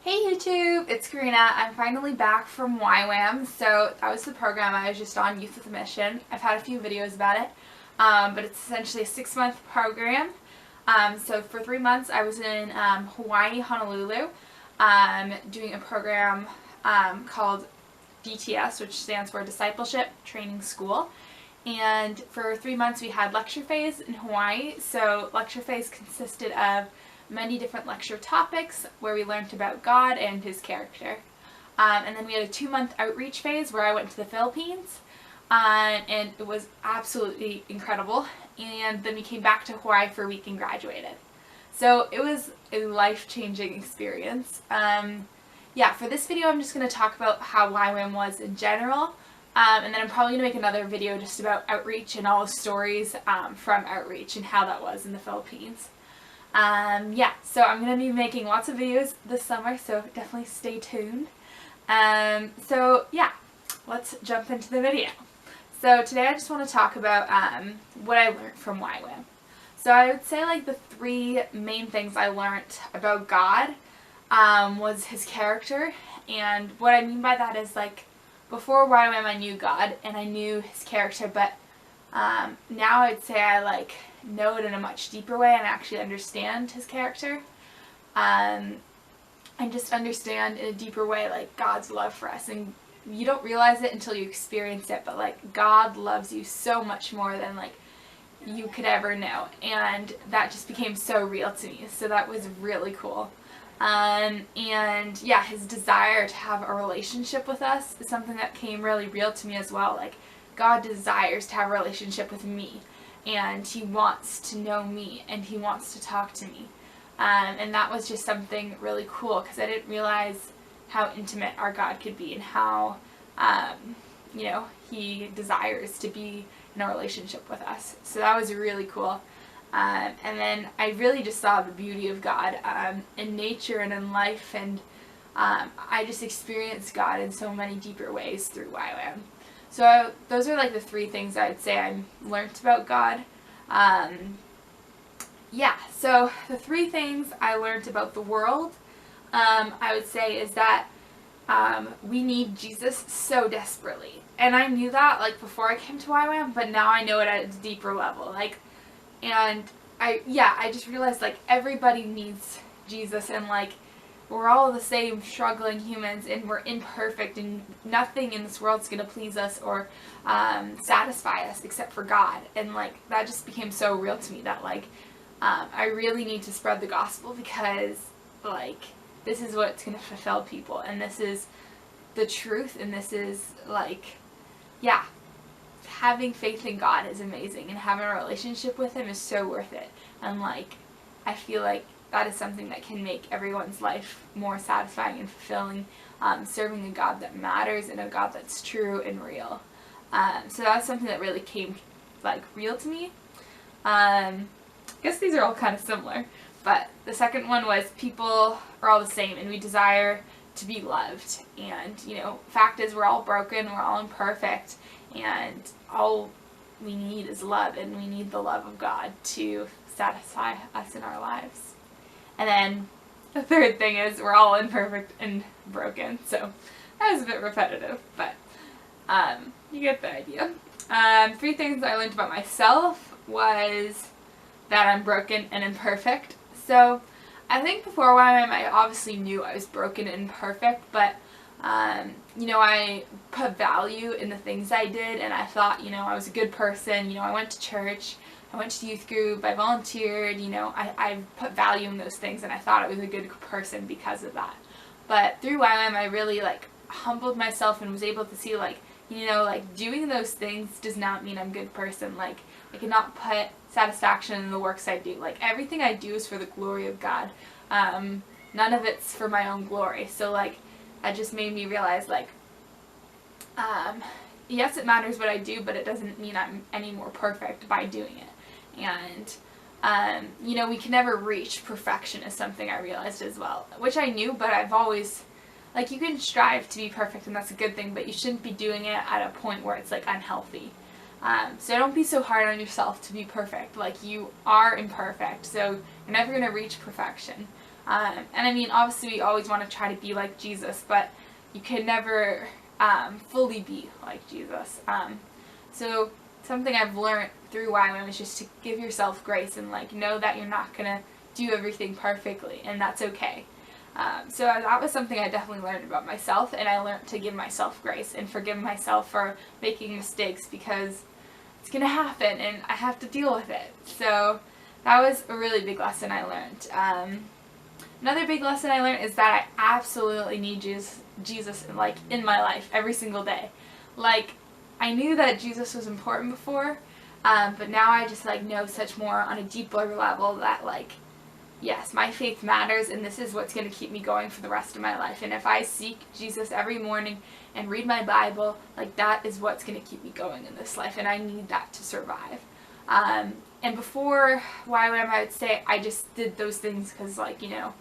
Hey YouTube, it's Karina. I'm finally back from YWAM. So that was the program I was just on, Youth with a Mission. I've had a few videos about it, but it's essentially a 6-month program. So for 3 months I was in Hawaii, Honolulu, doing a program called DTS, which stands for Discipleship Training School. And for 3 months we had lecture phase in Hawaii. So lecture phase consisted of many different lecture topics where we learned about God and His character. And then we had a 2-month outreach phase where I went to the Philippines, and it was absolutely incredible. And then we came back to Hawaii for a week and graduated. So it was a life-changing experience. Yeah, for this video I'm just going to talk about how YWAM was in general, and then I'm probably going to make another video just about outreach and all the stories from outreach and how that was in the Philippines. Yeah, so I'm going to be making lots of videos this summer, so definitely stay tuned. So yeah, let's jump into the video. So today I just want to talk about what I learned from YWAM. So I would say like the 3 main things I learned about God was His character, and what I mean by that is like before YWAM I knew God and I knew His character, but now I'd say I like know it in a much deeper way and actually understand His character. And just understand in a deeper way like God's love for us, and you don't realize it until you experience it, but like God loves you so much more than like you could ever know, and that just became so real to me, so that was really cool. And yeah, His desire to have a relationship with us is something that came really real to me as well. Like God desires to have a relationship with me, and He wants to know me, and He wants to talk to me. And that was just something really cool, because I didn't realize how intimate our God could be and how, you know, He desires to be in a relationship with us. So that was really cool. And then I really just saw the beauty of God in nature and in life, and I just experienced God in so many deeper ways through YWAM. So those are like the 3 things I'd say I learned about God. Yeah, so the 3 things I learned about the world, I would say is that we need Jesus so desperately. And I knew that like before I came to YWAM, but now I know it at a deeper level. And I just realized like everybody needs Jesus, and like we're all the same struggling humans, and we're imperfect, and nothing in this world is going to please us or satisfy us except for God. And like that just became so real to me that like I really need to spread the gospel, because like this is what's going to fulfill people, and this is the truth, and this is like, yeah, having faith in God is amazing, and having a relationship with Him is so worth it. And like I feel like that is something that can make everyone's life more satisfying and fulfilling, serving a God that matters and a God that's true and real. So that's something that really came like real to me. I guess these are all kind of similar, but the second one was people are all the same, and we desire to be loved. And you know, fact is we're all broken, we're all imperfect, and all we need is love, and we need the love of God to satisfy us in our lives. And then the third thing is we're all imperfect and broken. So that was a bit repetitive, but you get the idea. 3 things I learned about myself was that I'm broken and imperfect. So I think before YWAM I obviously knew I was broken and imperfect, but you know, I put value in the things I did, and I thought, you know, I was a good person. You know, I went to church, I went to youth group, I volunteered, you know, I put value in those things, and I thought I was a good person because of that. But through YWAM I really like humbled myself and was able to see like, you know, like doing those things does not mean I'm a good person. Like I cannot put satisfaction in the works I do. Like everything I do is for the glory of God. None of it's for my own glory. So like that just made me realize like, yes, it matters what I do, but it doesn't mean I'm any more perfect by doing it. And you know, we can never reach perfection is something I realized as well, which I knew, but I've always, like, you can strive to be perfect, and that's a good thing, but you shouldn't be doing it at a point where it's like unhealthy. So don't be so hard on yourself to be perfect. Like, you are imperfect, so you're never going to reach perfection. And I mean, obviously we always want to try to be like Jesus, but you can never fully be like Jesus. So something I've learned through YWAM is just to give yourself grace and like know that you're not going to do everything perfectly, and that's okay. So that was something I definitely learned about myself, and I learned to give myself grace and forgive myself for making mistakes, because it's going to happen and I have to deal with it. So that was a really big lesson I learned. Another big lesson I learned is that I absolutely need Jesus like in my life every single day. Like, I knew that Jesus was important before, but now I just like know such more on a deeper level that like, yes, my faith matters, and this is what's going to keep me going for the rest of my life. And if I seek Jesus every morning and read my Bible, like that is what's going to keep me going in this life, and I need that to survive. And before YWAM, I would say I just did those things because, like, you know,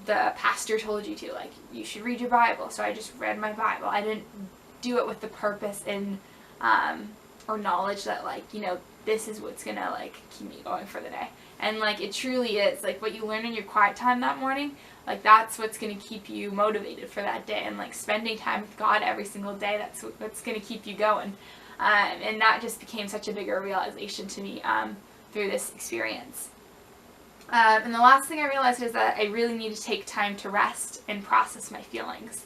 the pastor told you to, like, you should read your Bible, so I just read my Bible. I didn't do it with the purpose and or knowledge that, like, you know, this is what's going to, like, keep me going for the day. And, like, it truly is. Like, what you learn in your quiet time that morning, like, that's what's going to keep you motivated for that day. And, like, spending time with God every single day, that's what's going to keep you going. And that just became such a bigger realization to me through this experience. And the last thing I realized is that I really need to take time to rest and process my feelings.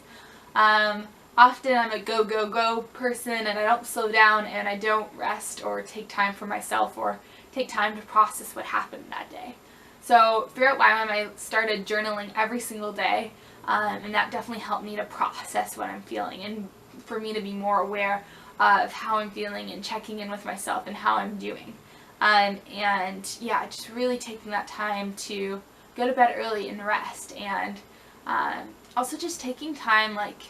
Often I'm a go, go, go person, and I don't slow down, and I don't rest or take time for myself or take time to process what happened that day. So throughout YWAM, I started journaling every single day, and that definitely helped me to process what I'm feeling and for me to be more aware of how I'm feeling and checking in with myself and how I'm doing. And yeah, just really taking that time to go to bed early and rest, and also just taking time, like,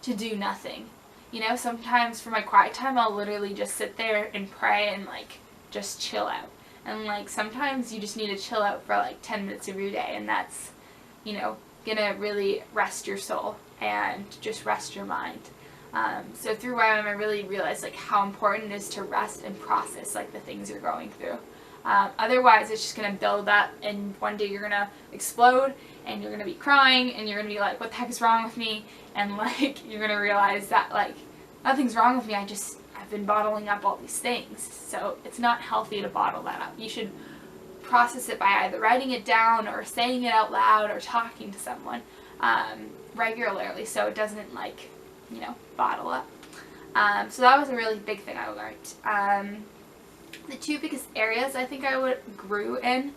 to do nothing. You know, sometimes for my quiet time, I'll literally just sit there and pray and, like, just chill out. And, like, sometimes you just need to chill out for, like, 10 minutes of your day, and that's, you know, gonna really rest your soul and just rest your mind. So through YWAM, I really realized, like, how important it is to rest and process, like, the things you're going through. Otherwise, it's just going to build up, and one day you're going to explode, and you're going to be crying, and you're going to be like, what the heck is wrong with me? And, like, you're going to realize that, like, nothing's wrong with me, I've been bottling up all these things. So it's not healthy to bottle that up. You should process it by either writing it down or saying it out loud or talking to someone regularly, so it doesn't, like, you know, bottle up. So that was a really big thing I learned. The two biggest areas I think I grew in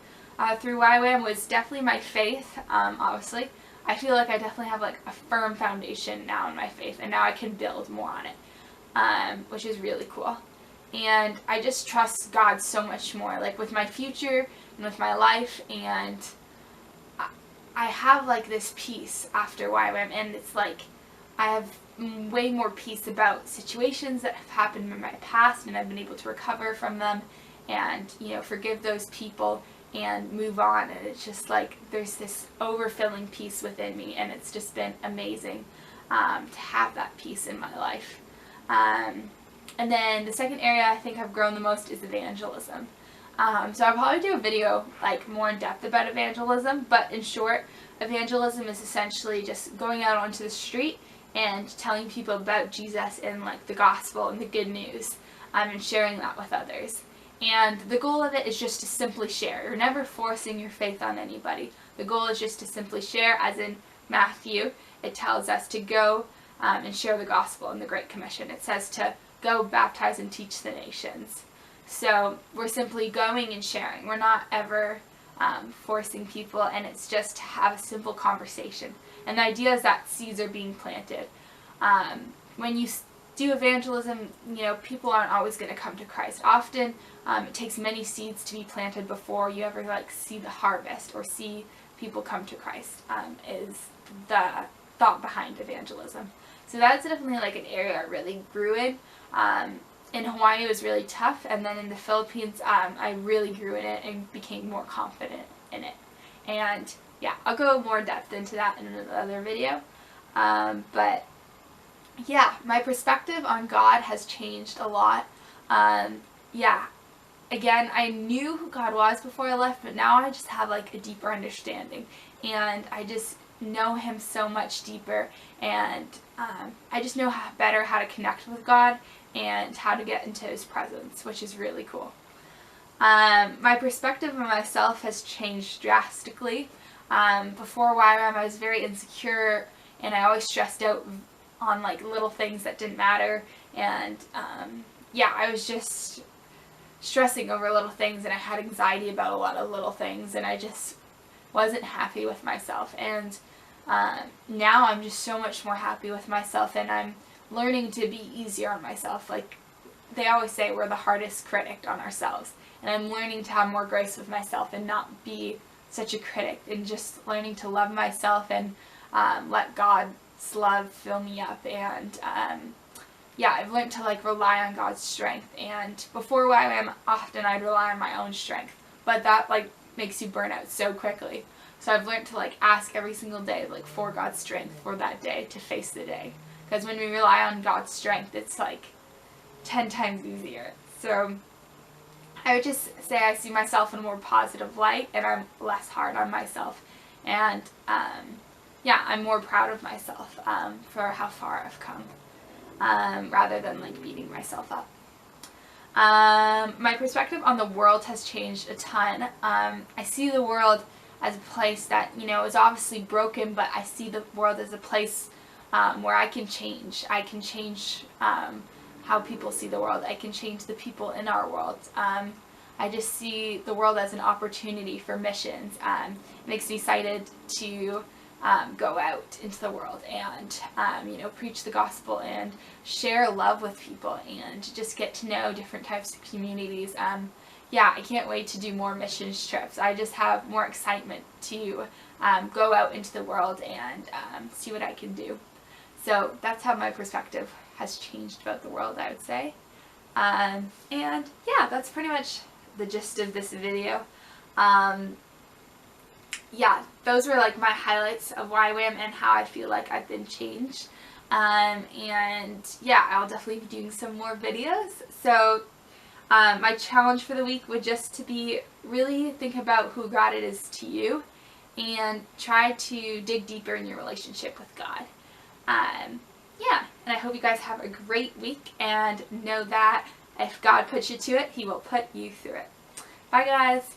through YWAM was definitely my faith, obviously. I feel like I definitely have, like, a firm foundation now in my faith, and now I can build more on it, which is really cool. And I just trust God so much more, like, with my future and with my life, and I have, like, this peace after YWAM, and it's like I have way more peace about situations that have happened in my past, and I've been able to recover from them and, you know, forgive those people and move on. And it's just like there's this overfilling peace within me, and it's just been amazing to have that peace in my life. And then the second area I think I've grown the most is evangelism. So I'll probably do a video, like, more in depth about evangelism, but in short, evangelism is essentially just going out onto the street and telling people about Jesus and, like, the gospel and the good news, and sharing that with others. And the goal of it is just to simply share. You're never forcing your faith on anybody. The goal is just to simply share, as in Matthew, it tells us to go and share the gospel and the Great Commission. It says to go, baptize, and teach the nations. So we're simply going and sharing. We're not ever forcing people, and it's just to have a simple conversation. And the idea is that seeds are being planted. When you do evangelism, you know, people aren't always going to come to Christ. Often it takes many seeds to be planted before you ever, like, see the harvest or see people come to Christ, is the thought behind evangelism. So that's definitely, like, an area I really grew in. In Hawaii it was really tough, and then in the Philippines I really grew in it and became more confident in it. And yeah, I'll go more depth into that in another video. But yeah, my perspective on God has changed a lot. Yeah, again, I knew who God was before I left, but now I just have, like, a deeper understanding. and I just know Him so much deeper, and I just know better how to connect with God and how to get into His presence, which is really cool. My perspective of myself has changed drastically. Before YWAM, I was very insecure, and I always stressed out on like little things that didn't matter, and yeah, I was just stressing over little things, and I had anxiety about a lot of little things, and I just wasn't happy with myself. And now I'm just so much more happy with myself, and I'm learning to be easier on myself. Like they always say, we're the hardest critic on ourselves, and I'm learning to have more grace with myself and not be such a critic, and just learning to love myself and let God's love fill me up. And yeah, I've learned to like rely on God's strength. And before YWAM, often I'd rely on my own strength, but that like makes you burn out so quickly. So I've learned to like ask every single day like for God's strength for that day to face the day. Because when we rely on God's strength, it's like 10 times easier. So I would just say I see myself in a more positive light, and I'm less hard on myself. And yeah, I'm more proud of myself for how far I've come, rather than like beating myself up. My perspective on the world has changed a ton. I see the world as a place that, you know, is obviously broken, but I see the world as a place where I can change. I can change how people see the world. I can change the people in our world. I just see the world as an opportunity for missions. It makes me excited to go out into the world and you know, preach the gospel and share love with people and just get to know different types of communities. Yeah, I can't wait to do more missions trips. I just have more excitement to go out into the world and see what I can do. So that's how my perspective has changed about the world, I would say. And yeah, that's pretty much the gist of this video. Yeah, those were like my highlights of YWAM and how I feel like I've been changed. And yeah, I'll definitely be doing some more videos. So my challenge for the week would just to be really think about who God is to you and try to dig deeper in your relationship with God. Yeah, and I hope you guys have a great week, and know that if God puts you to it, He will put you through it. Bye guys!